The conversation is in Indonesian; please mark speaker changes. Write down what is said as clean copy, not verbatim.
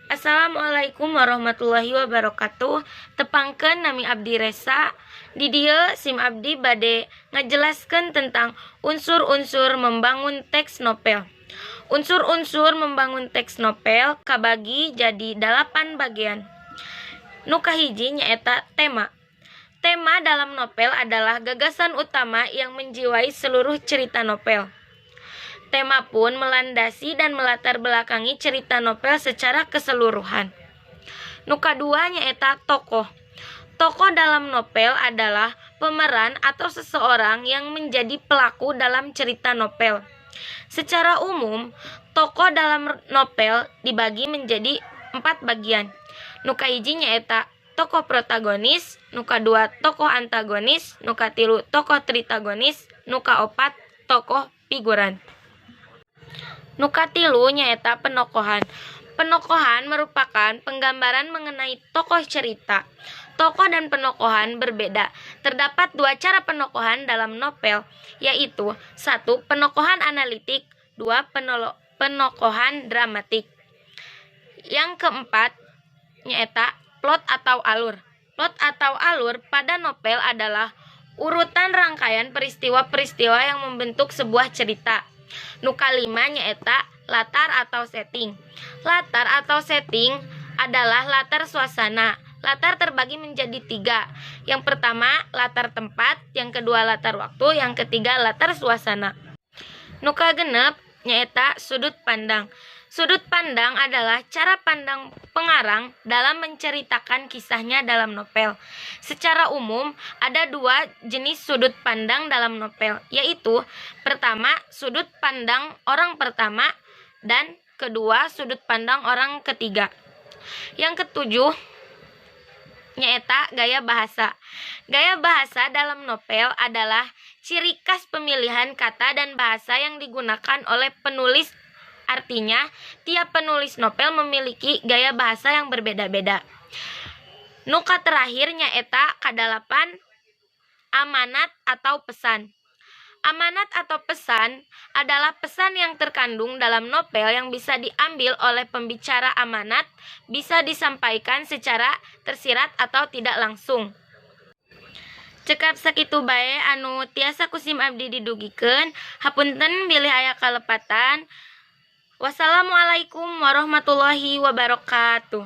Speaker 1: Assalamualaikum warahmatullahi wabarakatuh. Tepangkeun nami Abdi Resa. Di dieu sim Abdi bade ngajelaskeun tentang unsur-unsur membangun teks novel. Unsur-unsur membangun teks novel kabagi jadi 8 bagian. Nu kahiji nyaeta tema. Tema dalam novel adalah gagasan utama yang menjiwai seluruh cerita novel. Tema pun melandasi dan melatar belakangi cerita novel secara keseluruhan. Nu kadua nyaeta tokoh. Tokoh dalam novel adalah pemeran atau seseorang yang menjadi pelaku dalam cerita novel. Secara umum, tokoh dalam novel dibagi menjadi 4 bagian. Nu kahiji nyaeta tokoh protagonis, nu kadua tokoh antagonis, nu katilu tokoh tritagonis, nu kaopat tokoh figuran. Nu katilu nyaeta penokohan. Penokohan merupakan penggambaran mengenai tokoh cerita. Tokoh dan penokohan berbeda. Terdapat 2 cara penokohan dalam novel, yaitu 1. Penokohan analitik, 2. Penokohan dramatik. Yang keempat nyaeta plot atau alur. Plot atau alur pada novel adalah urutan rangkaian peristiwa-peristiwa yang membentuk sebuah cerita. Nu kalima nyaeta latar atau setting. Latar atau setting adalah latar suasana. Latar terbagi menjadi 3. Yang pertama latar tempat, yang kedua latar waktu, yang ketiga latar suasana. Nu kagenep nyaeta sudut pandang. Sudut pandang adalah cara pandang pengarang dalam menceritakan kisahnya dalam novel. Secara umum, ada 2 jenis sudut pandang dalam novel, yaitu pertama, sudut pandang orang pertama, dan kedua, sudut pandang orang ketiga. Yang ketujuh, nyaeta gaya bahasa. Gaya bahasa dalam novel adalah ciri khas pemilihan kata dan bahasa yang digunakan oleh penulis. Artinya, tiap penulis novel memiliki gaya bahasa yang berbeda-beda. Nu katerakhir nyaeta kadalapan amanat atau pesan. Amanat atau pesan adalah pesan yang terkandung dalam novel yang bisa diambil oleh pembicara amanat, bisa disampaikan secara tersirat atau tidak langsung. Cekap sakitu bae anu tiasa kusim abdi didugikeun. Hapunten bilih aya kalepatan. Wassalamualaikum warahmatullahi wabarakatuh.